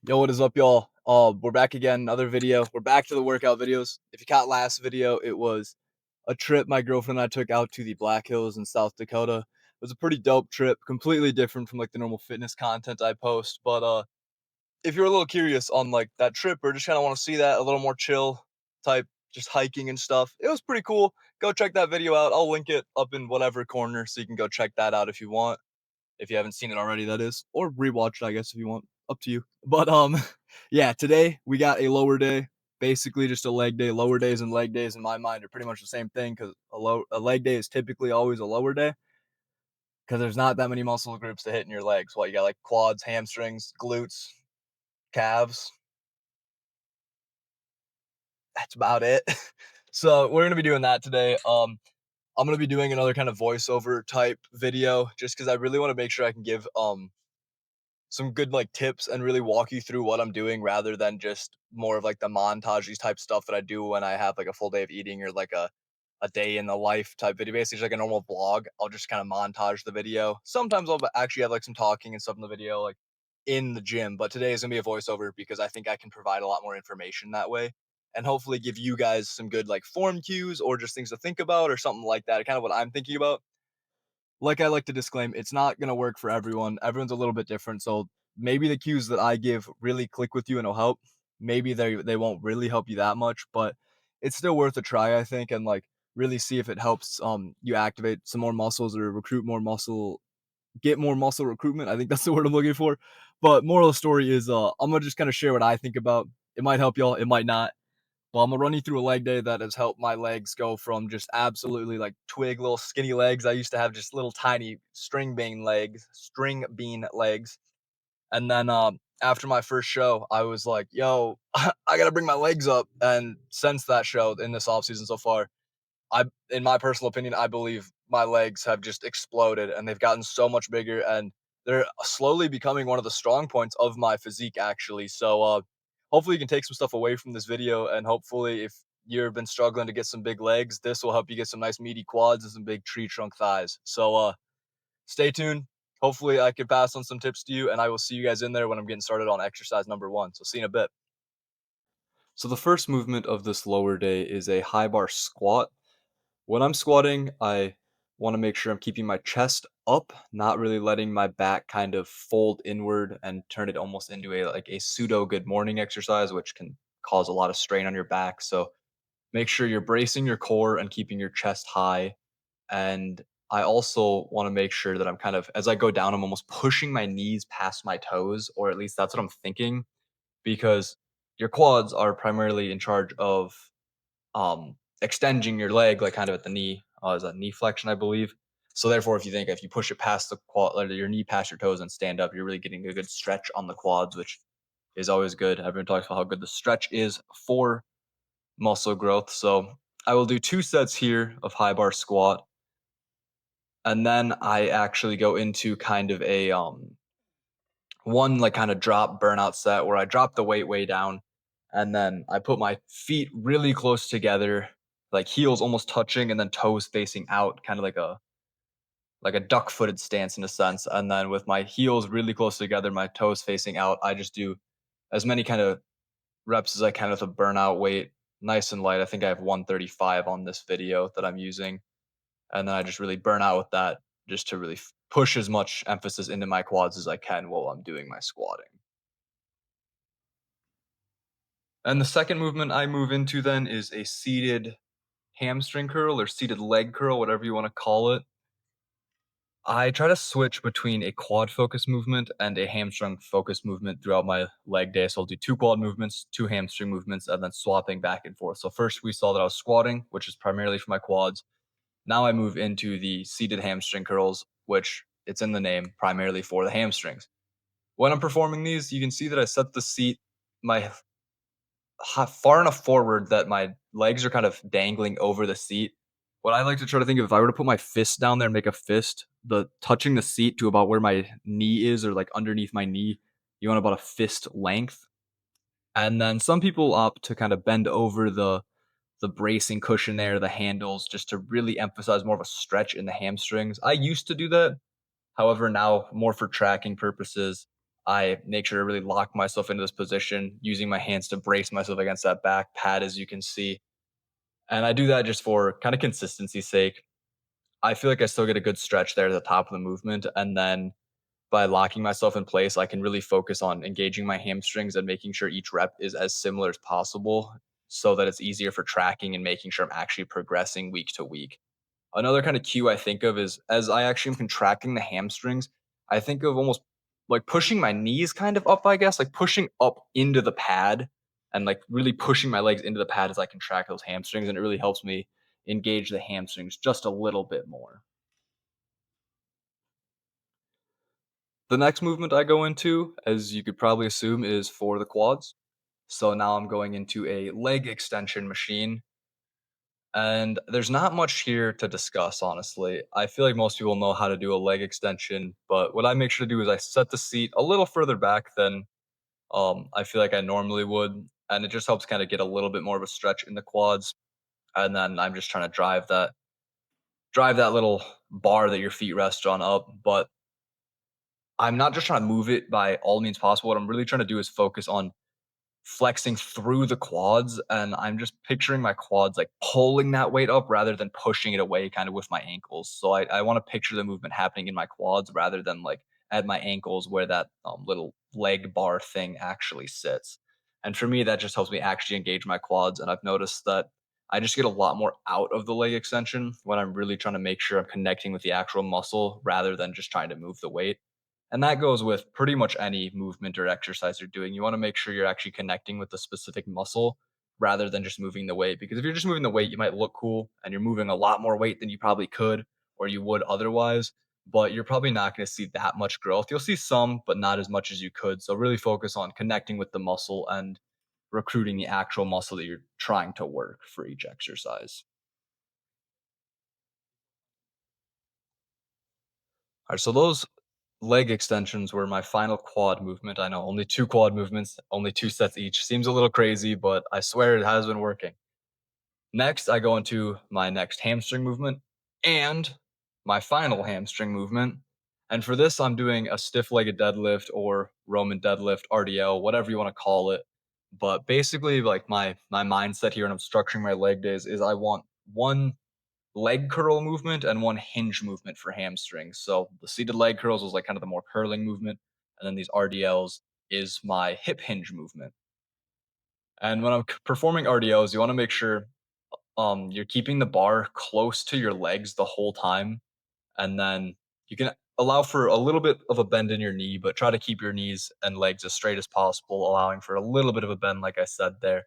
Yo, what is up, y'all? We're back again, another video. We're back to the workout videos. If you caught last video, it was a trip my girlfriend and I took out to the Black Hills in South Dakota. It was a pretty dope trip, completely different from like the normal fitness content I post. But if you're a little curious on like that trip or just kind of want to see that a little more chill type, just hiking and stuff, it was pretty cool. Go check that video out. I'll link it up in whatever corner so you can go check that out if you want. If you haven't seen it already, that is, or rewatch it, I guess, if you want. Up to you. But yeah, today we got a lower day, basically just a leg day. Lower days and leg days in my mind are pretty much the same thing because a leg day is typically always a lower day because there's not that many muscle groups to hit in your legs. What you got, like quads, hamstrings, glutes, calves. That's about it. So we're gonna be doing that today. I'm gonna be doing another kind of voiceover type video just because I really want to make sure I can give some good like tips and really walk you through what I'm doing rather than just more of like the montage type stuff that I do when I have like a full day of eating or like a day in the life type video. Basically, just like a normal vlog. I'll just kind of montage the video. Sometimes I'll actually have like some talking and stuff in the video, like in the gym. But today is gonna be a voiceover because I think I can provide a lot more information that way and hopefully give you guys some good like form cues or just things to think about or something like that. Kind of what I'm thinking about. Like I like to disclaim, it's not gonna work for everyone. Everyone's a little bit different. So maybe the cues that I give really click with you and will help. Maybe they won't really help you that much, but it's still worth a try, I think, and like really see if it helps you activate some more muscles or recruit more muscle, get more muscle recruitment. I think that's the word I'm looking for. But moral of the story is I'm gonna just kind of share what I think about. It might help y'all, it might not. Well, I'm gonna run you through a leg day that has helped my legs go from just absolutely like twig little skinny legs. I used to have just little tiny string bean legs. And then after my first show, I was like, yo, I gotta bring my legs up. And since that show in this offseason so far, in my personal opinion, I believe my legs have just exploded and they've gotten so much bigger and they're slowly becoming one of the strong points of my physique actually. So hopefully you can take some stuff away from this video and hopefully if you've been struggling to get some big legs, this will help you get some nice meaty quads and some big tree trunk thighs. So stay tuned. Hopefully I can pass on some tips to you and I will see you guys in there when I'm getting started on exercise number 1. So see you in a bit. So the first movement of this lower day is a high bar squat. When I'm squatting, I want to make sure I'm keeping my chest up, not really letting my back kind of fold inward and turn it almost into a pseudo good morning exercise, which can cause a lot of strain on your back. So make sure you're bracing your core and keeping your chest high. And I also want to make sure that I'm kind of, as I go down, I'm almost pushing my knees past my toes, or at least that's what I'm thinking, because your quads are primarily in charge of extending your leg like kind of at the knee, is a knee flexion, I believe. So therefore, if you push it past the quad, or your knee past your toes and stand up, you're really getting a good stretch on the quads, which is always good. Everyone talks about how good the stretch is for muscle growth. So I will do 2 sets here of high bar squat, and then I actually go into kind of a one like kind of drop burnout set where I drop the weight way down and then I put my feet really close together, like heels almost touching and then toes facing out, kind of like a duck-footed stance in a sense. And then with my heels really close together, my toes facing out, I just do as many kind of reps as I can with a burnout weight, nice and light. I think I have 135 on this video that I'm using. And then I just really burn out with that just to really push as much emphasis into my quads as I can while I'm doing my squatting. And the second movement I move into then is a seated hamstring curl or seated leg curl, whatever you want to call it. I try to switch between a quad focus movement and a hamstring focus movement throughout my leg day. So I'll do 2 quad movements, 2 hamstring movements, and then swapping back and forth. So first we saw that I was squatting, which is primarily for my quads. Now I move into the seated hamstring curls, which it's in the name, primarily for the hamstrings. When I'm performing these, you can see that I set the seat my far enough forward that my legs are kind of dangling over the seat. What I like to try to think of, if I were to put my fist down there and make a fist, the touching the seat to about where my knee is or like underneath my knee, you want about a fist length. And then some people opt to kind of bend over the bracing cushion there, the handles, just to really emphasize more of a stretch in the hamstrings. I used to do that. However, now more for tracking purposes, I make sure to really lock myself into this position, using my hands to brace myself against that back pad, as you can see. And I do that just for kind of consistency's sake. I feel like I still get a good stretch there at the top of the movement. And then by locking myself in place, I can really focus on engaging my hamstrings and making sure each rep is as similar as possible so that it's easier for tracking and making sure I'm actually progressing week to week. Another kind of cue I think of is as I actually am contracting the hamstrings, I think of almost like pushing my knees kind of up, I guess, like pushing up into the pad and like really pushing my legs into the pad as I contract those hamstrings. And it really helps me engage the hamstrings just a little bit more. The next movement I go into, as you could probably assume, is for the quads. So now I'm going into a leg extension machine. And there's not much here to discuss, honestly. I feel like most people know how to do a leg extension, but what I make sure to do is I set the seat a little further back than I feel like I normally would, and it just helps kind of get a little bit more of a stretch in the quads. And then I'm just trying to drive that little bar that your feet rest on up, but I'm not just trying to move it by all means possible. What I'm really trying to do is focus on flexing through the quads, and I'm just picturing my quads like pulling that weight up rather than pushing it away kind of with my ankles. So I want to picture the movement happening in my quads rather than like at my ankles where that little leg bar thing actually sits. And for me, that just helps me actually engage my quads. And I've noticed that I just get a lot more out of the leg extension when I'm really trying to make sure I'm connecting with the actual muscle rather than just trying to move the weight. And that goes with pretty much any movement or exercise you're doing. You want to make sure you're actually connecting with the specific muscle rather than just moving the weight. Because if you're just moving the weight, you might look cool and you're moving a lot more weight than you probably could or you would otherwise. But you're probably not going to see that much growth. You'll see some, but not as much as you could. So really focus on connecting with the muscle and recruiting the actual muscle that you're trying to work for each exercise. All right, so those leg extensions were my final quad movement. I know only two quad movements, only two sets each. Seems a little crazy, but I swear it has been working. Next, I go into my next hamstring movement and my final hamstring movement. And for this, I'm doing a stiff legged deadlift or Roman deadlift, RDL, whatever you want to call it. But basically, like my mindset here, and I'm structuring my leg days is I want one leg curl movement and one hinge movement for hamstrings. So the seated leg curls was like kind of the more curling movement, and then these RDLs is my hip hinge movement. And when I'm performing RDLs, you want to make sure you're keeping the bar close to your legs the whole time, and then you can allow for a little bit of a bend in your knee, but try to keep your knees and legs as straight as possible, allowing for a little bit of a bend, like I said there.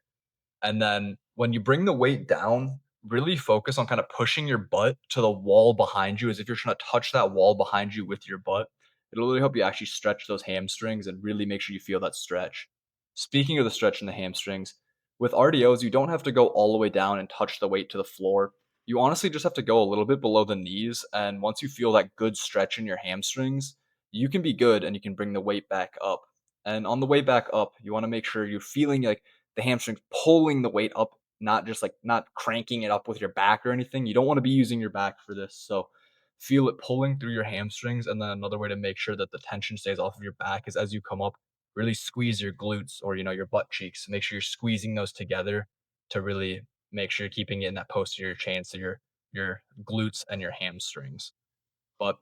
And then when you bring the weight down, really focus on kind of pushing your butt to the wall behind you as if you're trying to touch that wall behind you with your butt. It'll really help you actually stretch those hamstrings and really make sure you feel that stretch. Speaking of the stretch in the hamstrings, with RDOs, you don't have to go all the way down and touch the weight to the floor. You honestly just have to go a little bit below the knees. And once you feel that good stretch in your hamstrings, you can be good and you can bring the weight back up. And on the way back up, you want to make sure you're feeling like the hamstrings pulling the weight up, not just like not cranking it up with your back or anything. You don't want to be using your back for this. So feel it pulling through your hamstrings. And then another way to make sure that the tension stays off of your back is as you come up, really squeeze your glutes or your butt cheeks. Make sure you're squeezing those together to really make sure you're keeping it in that posterior chain. So your glutes and your hamstrings. But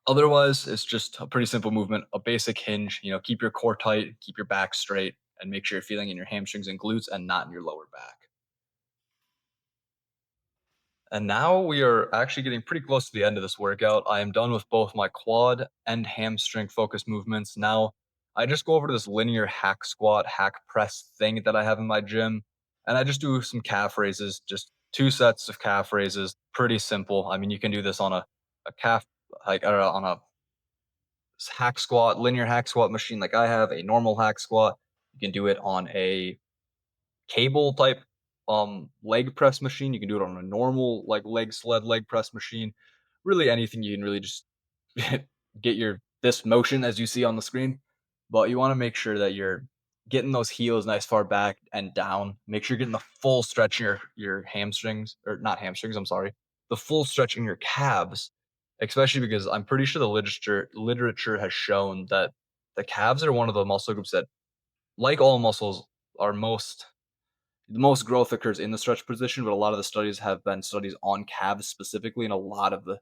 otherwise, it's just a pretty simple movement, a basic hinge. Keep your core tight, keep your back straight, and make sure you're feeling in your hamstrings and glutes and not in your lower back. And now we are actually getting pretty close to the end of this workout. I am done with both my quad and hamstring focus movements. Now I just go over to this linear hack squat, hack press thing that I have in my gym. And I just do some calf raises, just two sets of calf raises. Pretty simple. I mean, you can do this on a calf, like on a hack squat, linear hack squat machine like I have, a normal hack squat. You can do it on a cable type leg press machine. You can do it on a normal like leg sled leg press machine. Really anything you can really just get your this motion as you see on the screen. But you want to make sure that you're getting those heels nice far back and down. Make sure you're getting the full stretch in your hamstrings, or not hamstrings, I'm sorry. The full stretch in your calves, especially because I'm pretty sure the literature has shown that the calves are one of the muscle groups that, like all muscles, are the most growth occurs in the stretch position, but a lot of the studies have been studies on calves specifically, and a lot of the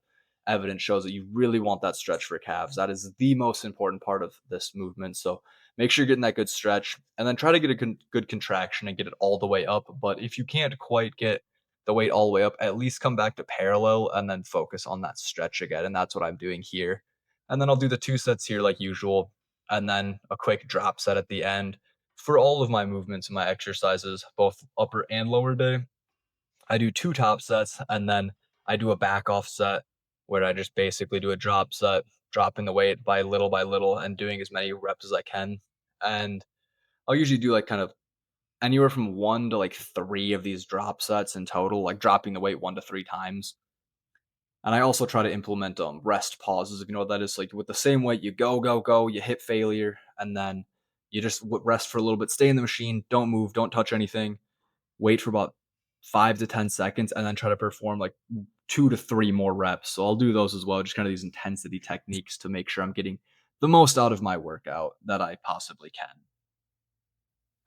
evidence shows that you really want that stretch for calves. That is the most important part of this movement. So make sure you're getting that good stretch, and then try to get a good contraction and get it all the way up. But if you can't quite get the weight all the way up, at least come back to parallel and then focus on that stretch again. And that's what I'm doing here. And then I'll do the 2 sets here like usual, and then a quick drop set at the end for all of my movements and my exercises, both upper and lower day. I do 2 top sets, and then I do a back off set where I just basically do a drop set, dropping the weight by little and doing as many reps as I can. And I'll usually do like kind of anywhere from 1 to like 3 of these drop sets in total, like dropping the weight 1 to 3 times. And I also try to implement rest pauses, if you know what that is. Like with the same weight, you go, go, go, you hit failure, and then you just rest for a little bit, stay in the machine, don't move, don't touch anything, wait for about 5 to 10 seconds, and then try to perform like 2 to 3 more reps. So I'll do those as well, just kind of these intensity techniques to make sure I'm getting the most out of my workout that I possibly can.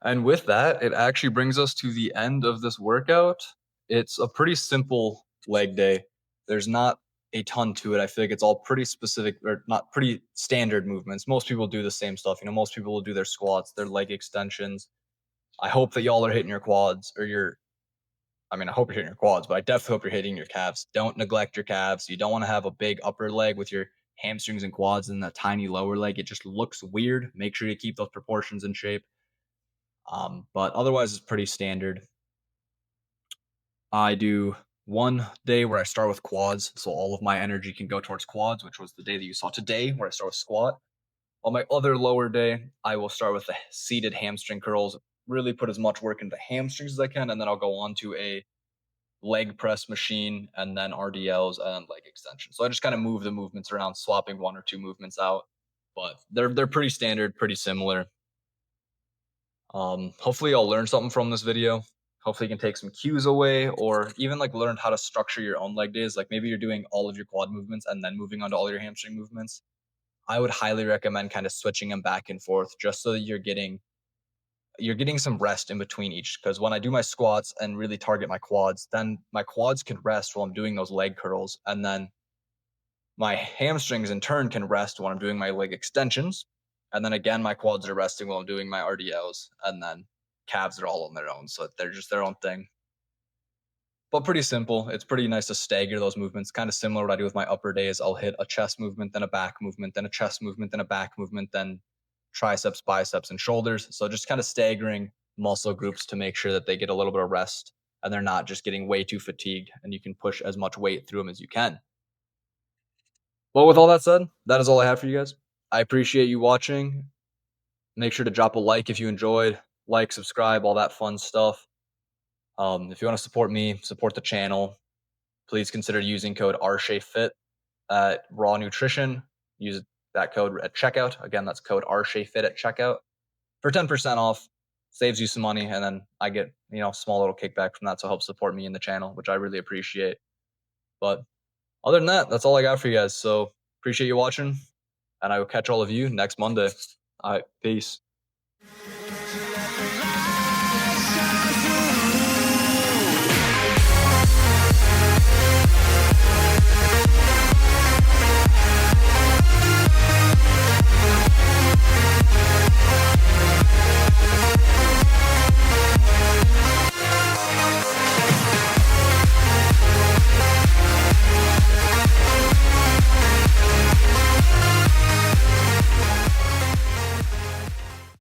And with that, it actually brings us to the end of this workout. It's a pretty simple leg day. There's not a ton to it. I feel like it's all pretty specific or not pretty standard movements. Most people do the same stuff. Most people will do their squats, their leg extensions. I hope that y'all are hitting your quads or I hope you're hitting your quads, but I definitely hope you're hitting your calves. Don't neglect your calves. You don't want to have a big upper leg with your hamstrings and quads and that tiny lower leg. It just looks weird. Make sure you keep those proportions in shape. But otherwise, it's pretty standard. I do one day where I start with quads, so all of my energy can go towards quads, which was the day that you saw today, where I start with squat. On my other lower day, I will start with the seated hamstring curls, really put as much work into hamstrings as I can, and then I'll go on to a leg press machine and then RDLs and leg extension. So I just kind of move the movements around, swapping 1 or 2 movements out, but they're pretty standard, pretty similar. Hopefully y'all learned something from this video. Hopefully you can take some cues away, or even like learn how to structure your own leg days. Like maybe you're doing all of your quad movements and then moving on to all your hamstring movements. I would highly recommend kind of switching them back and forth just so that you're getting some rest in between each. Because when I do my squats and really target my quads, then my quads can rest while I'm doing those leg curls, and then my hamstrings in turn can rest when I'm doing my leg extensions. And then again, my quads are resting while I'm doing my RDLs. And then calves are all on their own. So they're just their own thing. But pretty simple. It's pretty nice to stagger those movements. Kind of similar to what I do with my upper days. I'll hit a chest movement, then a back movement, then a chest movement, then a back movement, then triceps, biceps, and shoulders. So just kind of staggering muscle groups to make sure that they get a little bit of rest and they're not just getting way too fatigued, and you can push as much weight through them as you can. Well, with all that said, that is all I have for you guys. I appreciate you watching. Make sure to drop a like if you enjoyed, like, subscribe, all that fun stuff. If you want to support me, support the channel, please consider using code RSHAFIT at Raw Nutrition. Use that code at checkout. Again, that's code RSHAFIT at checkout for 10% off. Saves you some money, and then I get small little kickback from that, so help support me in the channel, which I really appreciate. But other than that, that's all I got for you guys. So appreciate you watching, and I will catch all of you next Monday. All right, peace.